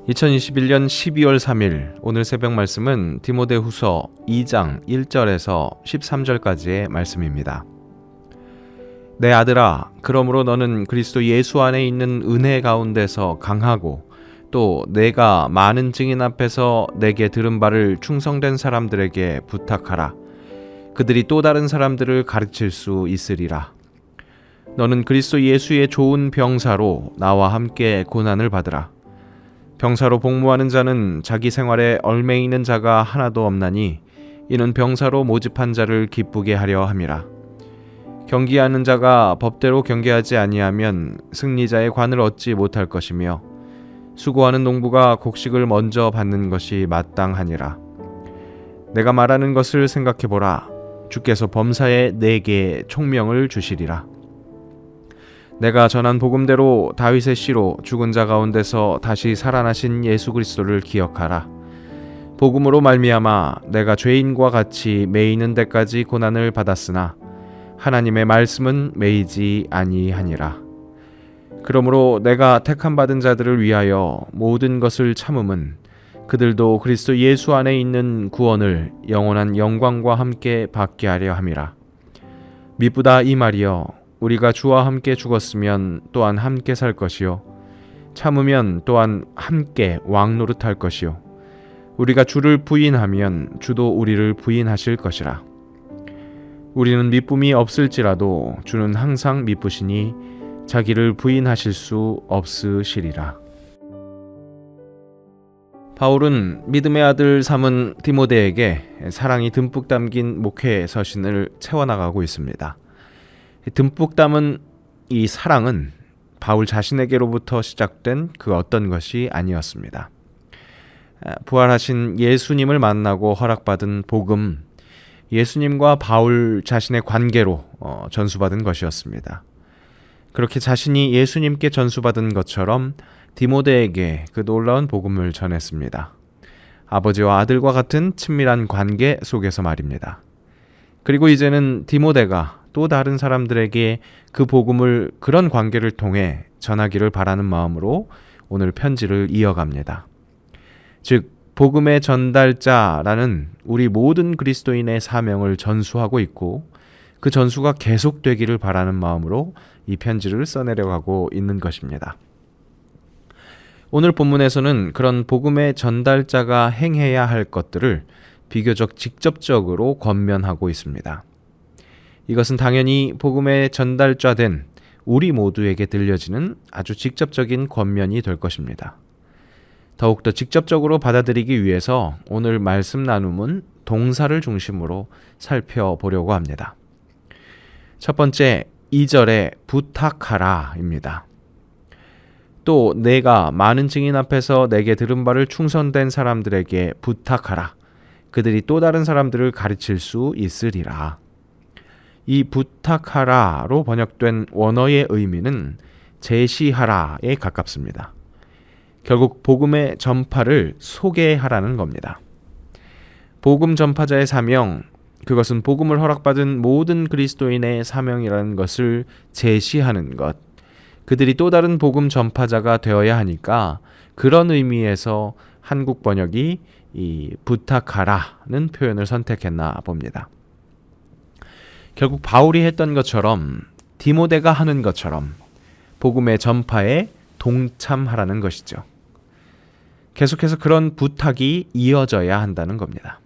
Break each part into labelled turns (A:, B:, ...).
A: 2021년 12월 3일 오늘 새벽 말씀은 디모데후서 2장 1절에서 13절까지의 말씀입니다. 내 아들아, 그러므로 너는 그리스도 예수 안에 있는 은혜 가운데서 강하고 또 내가 많은 증인 앞에서 내게 들은 바를 충성된 사람들에게 부탁하라. 그들이 또 다른 사람들을 가르칠 수 있으리라. 너는 그리스도 예수의 좋은 병사로 나와 함께 고난을 받으라. 병사로 복무하는 자는 자기 생활에 얽매이는 자가 하나도 없나니 이는 병사로 모집한 자를 기쁘게 하려 함이라. 경기하는 자가 법대로 경계하지 아니하면 승리자의 관을 얻지 못할 것이며 수고하는 농부가 곡식을 먼저 받는 것이 마땅하니라. 내가 말하는 것을 생각해보라. 주께서 범사에 내게 총명을 주시리라. 내가 전한 복음대로 다윗의 씨로 죽은 자 가운데서 다시 살아나신 예수 그리스도를 기억하라. 복음으로 말미암아 내가 죄인과 같이 매이는 데까지 고난을 받았으나 하나님의 말씀은 매이지 아니하니라. 그러므로 내가 택함 받은 자들을 위하여 모든 것을 참음은 그들도 그리스도 예수 안에 있는 구원을 영원한 영광과 함께 받게 하려 함이라. 미쁘다 이 말이여, 우리가 주와 함께 죽었으면 또한 함께 살 것이요 참으면 또한 함께 왕노릇할 것이요 우리가 주를 부인하면 주도 우리를 부인하실 것이라. 우리는 미쁨이 없을지라도 주는 항상 미쁘시니 자기를 부인하실 수 없으시리라. 바울은 믿음의 아들 삼은 디모데에게 사랑이 듬뿍 담긴 목회 서신을 채워나가고 있습니다. 듬뿍 담은 이 사랑은 바울 자신에게로부터 시작된 그 어떤 것이 아니었습니다. 부활하신 예수님을 만나고 허락받은 복음, 예수님과 바울 자신의 관계로 전수받은 것이었습니다. 그렇게 자신이 예수님께 전수받은 것처럼 디모데에게 그 놀라운 복음을 전했습니다. 아버지와 아들과 같은 친밀한 관계 속에서 말입니다. 그리고 이제는 디모데가 또 다른 사람들에게 그 복음을 그런 관계를 통해 전하기를 바라는 마음으로 오늘 편지를 이어갑니다. 즉, 복음의 전달자라는 우리 모든 그리스도인의 사명을 전수하고 있고 그 전수가 계속되기를 바라는 마음으로 이 편지를 써내려가고 있는 것입니다. 오늘 본문에서는 그런 복음의 전달자가 행해야 할 것들을 비교적 직접적으로 권면하고 있습니다. 이것은 당연히 복음의 전달자 된 우리 모두에게 들려지는 아주 직접적인 권면이 될 것입니다. 더욱더 직접적으로 받아들이기 위해서 오늘 말씀 나눔은 동사를 중심으로 살펴보려고 합니다. 첫 번째, 2절에 부탁하라입니다. 또 내가 많은 증인 앞에서 내게 들은 바를 충성된 사람들에게 부탁하라. 그들이 또 다른 사람들을 가르칠 수 있으리라. 이 부탁하라로 번역된 원어의 의미는 제시하라에 가깝습니다. 결국 복음의 전파를 소개하라는 겁니다. 복음 전파자의 사명, 그것은 복음을 허락받은 모든 그리스도인의 사명이라는 것을 제시하는 것, 그들이 또 다른 복음 전파자가 되어야 하니까 그런 의미에서 한국 번역이 이 부탁하라는 표현을 선택했나 봅니다. 결국 바울이 했던 것처럼 디모데가 하는 것처럼 복음의 전파에 동참하라는 것이죠. 계속해서 그런 부탁이 이어져야 한다는 겁니다.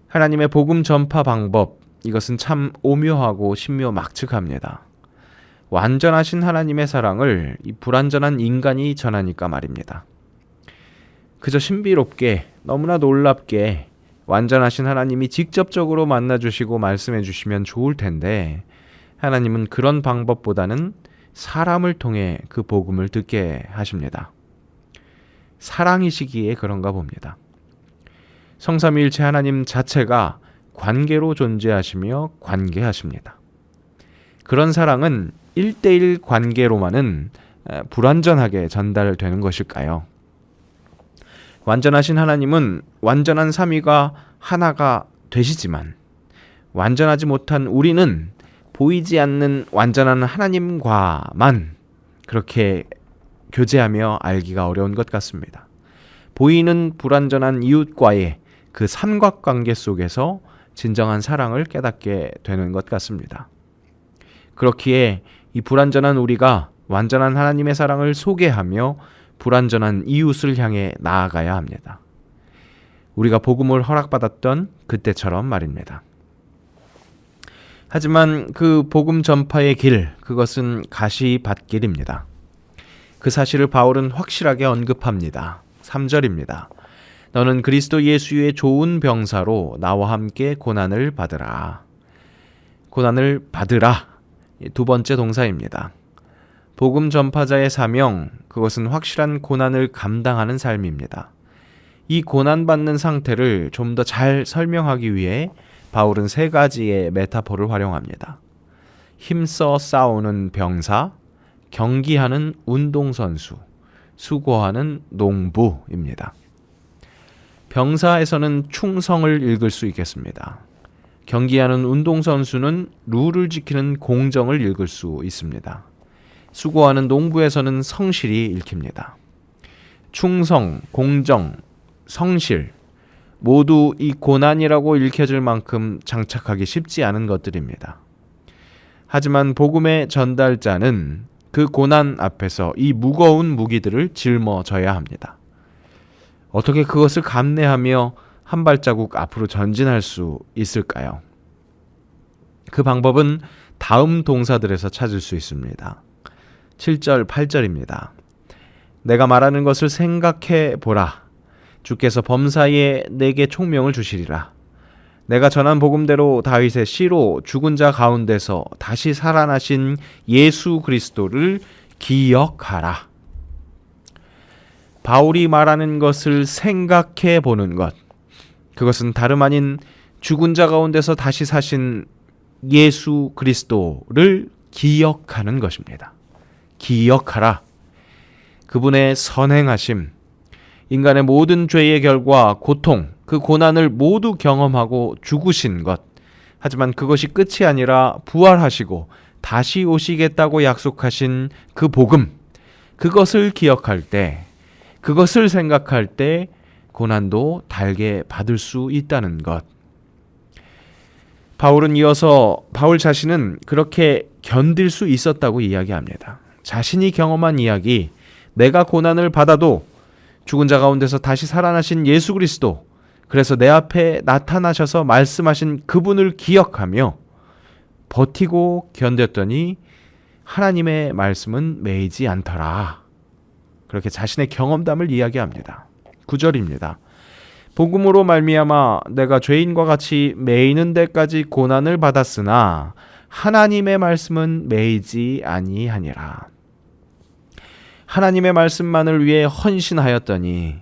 A: 하나님의 복음 전파 방법, 이것은 참 오묘하고 신묘막측합니다. 완전하신 하나님의 사랑을 이 불완전한 인간이 전하니까 말입니다. 그저 신비롭게, 너무나 놀랍게 완전하신 하나님이 직접적으로 만나주시고 말씀해 주시면 좋을 텐데 하나님은 그런 방법보다는 사람을 통해 그 복음을 듣게 하십니다. 사랑이시기에 그런가 봅니다. 성삼위일체 하나님 자체가 관계로 존재하시며 관계하십니다. 그런 사랑은 1대1 관계로만은 불완전하게 전달되는 것일까요? 완전하신 하나님은 완전한 삼위가 하나가 되시지만 완전하지 못한 우리는 보이지 않는 완전한 하나님과만 그렇게 교제하며 알기가 어려운 것 같습니다. 보이는 불완전한 이웃과의 그 삼각관계 속에서 진정한 사랑을 깨닫게 되는 것 같습니다. 그렇기에 이 불완전한 우리가 완전한 하나님의 사랑을 소개하며 불완전한 이웃을 향해 나아가야 합니다. 우리가 복음을 허락받았던 그때처럼 말입니다. 하지만 그 복음 전파의 길, 그것은 가시밭길입니다. 그 사실을 바울은 확실하게 언급합니다. 3절입니다. 너는 그리스도 예수의 좋은 병사로 나와 함께 고난을 받으라. 고난을 받으라. 두 번째 동사입니다. 복음 전파자의 사명, 그것은 확실한 고난을 감당하는 삶입니다. 이 고난받는 상태를 좀 더 잘 설명하기 위해 바울은 세 가지의 메타포를 활용합니다. 힘써 싸우는 병사, 경기하는 운동선수, 수고하는 농부입니다. 병사에서는 충성을 읽을 수 있겠습니다. 경기하는 운동선수는 룰을 지키는 공정을 읽을 수 있습니다. 수고하는 농부에서는 성실이 읽힙니다. 충성, 공정, 성실 모두 이 고난이라고 읽혀질 만큼 장착하기 쉽지 않은 것들입니다. 하지만 복음의 전달자는 그 고난 앞에서 이 무거운 무기들을 짊어져야 합니다. 어떻게 그것을 감내하며 한 발자국 앞으로 전진할 수 있을까요? 그 방법은 다음 동사들에서 찾을 수 있습니다. 7절, 8절입니다. 내가 말하는 것을 생각해 보라. 주께서 범사에 내게 총명을 주시리라. 내가 전한 복음대로 다윗의 씨로 죽은 자 가운데서 다시 살아나신 예수 그리스도를 기억하라. 바울이 말하는 것을 생각해 보는 것, 그것은 다름 아닌 죽은 자 가운데서 다시 사신 예수 그리스도를 기억하는 것입니다. 기억하라. 그분의 선행하심, 인간의 모든 죄의 결과 고통, 그 고난을 모두 경험하고 죽으신 것. 하지만 그것이 끝이 아니라 부활하시고 다시 오시겠다고 약속하신 그 복음, 그것을 기억할 때, 그것을 생각할 때 고난도 달게 받을 수 있다는 것. 바울은 이어서 바울 자신은 그렇게 견딜 수 있었다고 이야기합니다. 자신이 경험한 이야기, 내가 고난을 받아도 죽은 자 가운데서 다시 살아나신 예수 그리스도, 그래서 내 앞에 나타나셔서 말씀하신 그분을 기억하며 버티고 견뎠더니 하나님의 말씀은 매이지 않더라. 그렇게 자신의 경험담을 이야기합니다. 9절입니다. 복음으로 말미암아 내가 죄인과 같이 매이는 데까지 고난을 받았으나 하나님의 말씀은 매이지 아니하니라. 하나님의 말씀만을 위해 헌신하였더니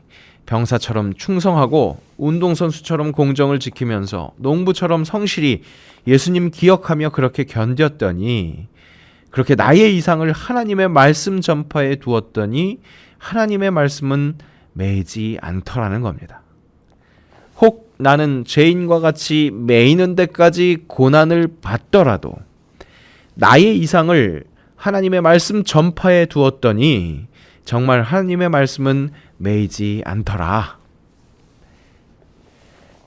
A: 병사처럼 충성하고 운동선수처럼 공정을 지키면서 농부처럼 성실히 예수님 기억하며 그렇게 견뎠더니, 그렇게 나의 이상을 하나님의 말씀 전파에 두었더니 하나님의 말씀은 매이지 않더라는 겁니다. 혹 나는 죄인과 같이 매이는 데까지 고난을 받더라도 나의 이상을 하나님의 말씀 전파에 두었더니 정말 하나님의 말씀은 매이지 않더라.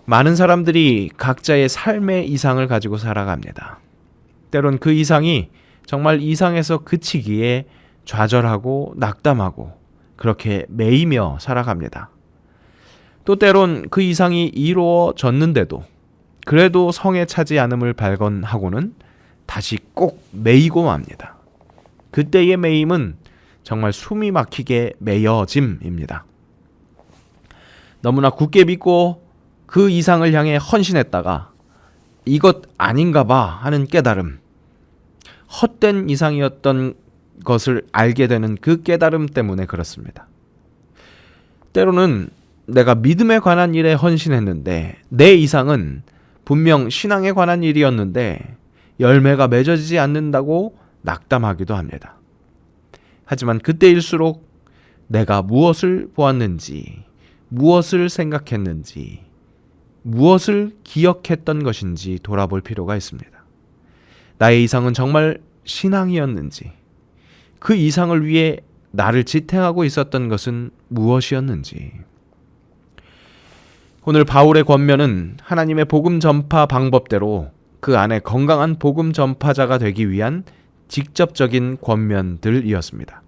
A: 많은 사람들이 각자의 삶의 이상을 가지고 살아갑니다. 때론 그 이상이 정말 이상에서 그치기에 좌절하고 낙담하고 그렇게 매이며 살아갑니다. 또 때론 그 이상이 이루어졌는데도 그래도 성에 차지 않음을 발견하고는 다시 꼭 매이고 맙니다. 그때의 매임은 정말 숨이 막히게 매여짐입니다. 너무나 굳게 믿고 그 이상을 향해 헌신했다가 이것 아닌가 봐 하는 깨달음, 헛된 이상이었던 것을 알게 되는 그 깨달음 때문에 그렇습니다. 때로는 내가 믿음에 관한 일에 헌신했는데 내 이상은 분명 신앙에 관한 일이었는데 열매가 맺어지지 않는다고 낙담하기도 합니다. 하지만 그때일수록 내가 무엇을 보았는지, 무엇을 생각했는지, 무엇을 기억했던 것인지 돌아볼 필요가 있습니다. 나의 이상은 정말 신앙이었는지, 그 이상을 위해 나를 지탱하고 있었던 것은 무엇이었는지. 오늘 바울의 권면은 하나님의 복음 전파 방법대로 그 안에 건강한 복음 전파자가 되기 위한 직접적인 권면들이었습니다.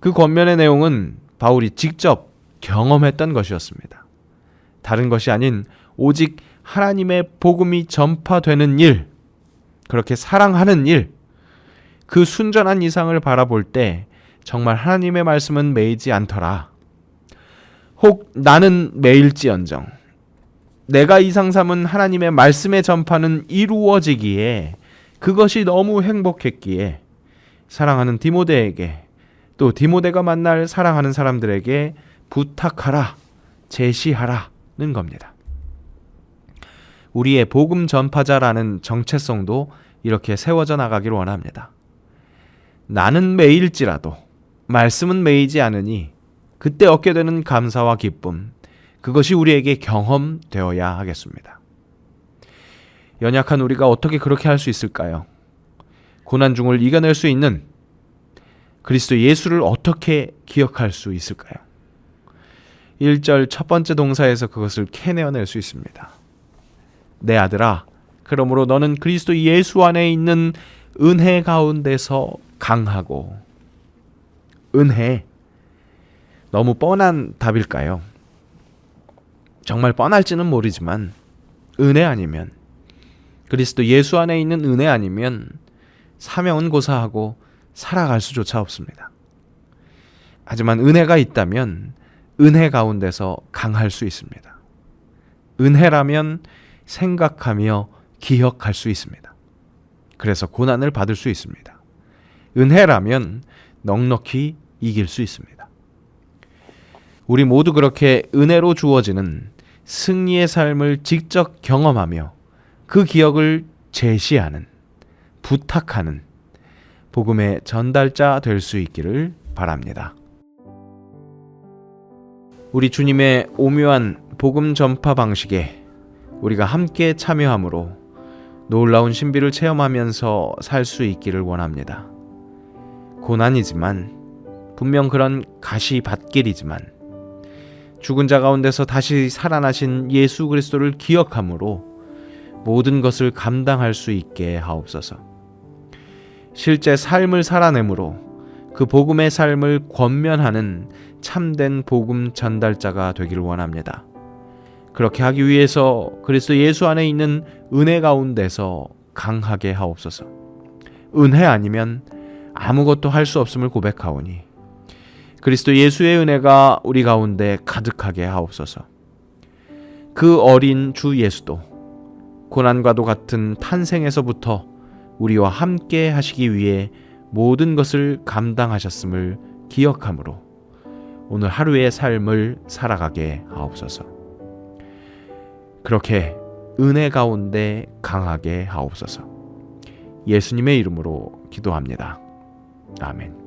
A: 그 권면의 내용은 바울이 직접 경험했던 것이었습니다. 다른 것이 아닌 오직 하나님의 복음이 전파되는 일, 그렇게 사랑하는 일, 그 순전한 이상을 바라볼 때 정말 하나님의 말씀은 매이지 않더라. 혹 나는 매일지언정 내가 이상 삼은 하나님의 말씀의 전파는 이루어지기에 그것이 너무 행복했기에 사랑하는 디모데에게 또 디모데가 만날 사랑하는 사람들에게 부탁하라, 제시하라는 겁니다. 우리의 복음 전파자라는 정체성도 이렇게 세워져 나가기를 원합니다. 나는 매일지라도 말씀은 매이지 않으니 그때 얻게 되는 감사와 기쁨, 그것이 우리에게 경험되어야 하겠습니다. 연약한 우리가 어떻게 그렇게 할 수 있을까요? 고난 중을 이겨낼 수 있는 그리스도 예수를 어떻게 기억할 수 있을까요? 1절 첫 번째 동사에서 그것을 캐내어낼 수 있습니다. 내 아들아, 그러므로 너는 그리스도 예수 안에 있는 은혜 가운데서 강하고. 은혜, 너무 뻔한 답일까요? 정말 뻔할지는 모르지만 은혜 아니면, 그리스도 예수 안에 있는 은혜 아니면 사명은 고사하고 살아갈 수조차 없습니다. 하지만 은혜가 있다면 은혜 가운데서 강할 수 있습니다. 은혜라면 생각하며 기억할 수 있습니다. 그래서 고난을 받을 수 있습니다. 은혜라면 넉넉히 이길 수 있습니다. 우리 모두 그렇게 은혜로 주어지는 승리의 삶을 직접 경험하며 그 기억을 제시하는, 부탁하는 복음의 전달자 될 수 있기를 바랍니다. 우리 주님의 오묘한 복음 전파 방식에 우리가 함께 참여함으로 놀라운 신비를 체험하면서 살 수 있기를 원합니다. 고난이지만, 분명 그런 가시밭길이지만 죽은 자 가운데서 다시 살아나신 예수 그리스도를 기억함으로 모든 것을 감당할 수 있게 하옵소서. 실제 삶을 살아내므로 그 복음의 삶을 권면하는 참된 복음 전달자가 되기를 원합니다. 그렇게 하기 위해서 그리스도 예수 안에 있는 은혜 가운데서 강하게 하옵소서. 은혜 아니면 아무것도 할 수 없음을 고백하오니 그리스도 예수의 은혜가 우리 가운데 가득하게 하옵소서. 그 어린 주 예수도 고난과도 같은 탄생에서부터 우리와 함께 하시기 위해 모든 것을 감당하셨음을 기억함으로 오늘 하루의 삶을 살아가게 하옵소서. 그렇게 은혜 가운데 강하게 하옵소서. 예수님의 이름으로 기도합니다. 아멘.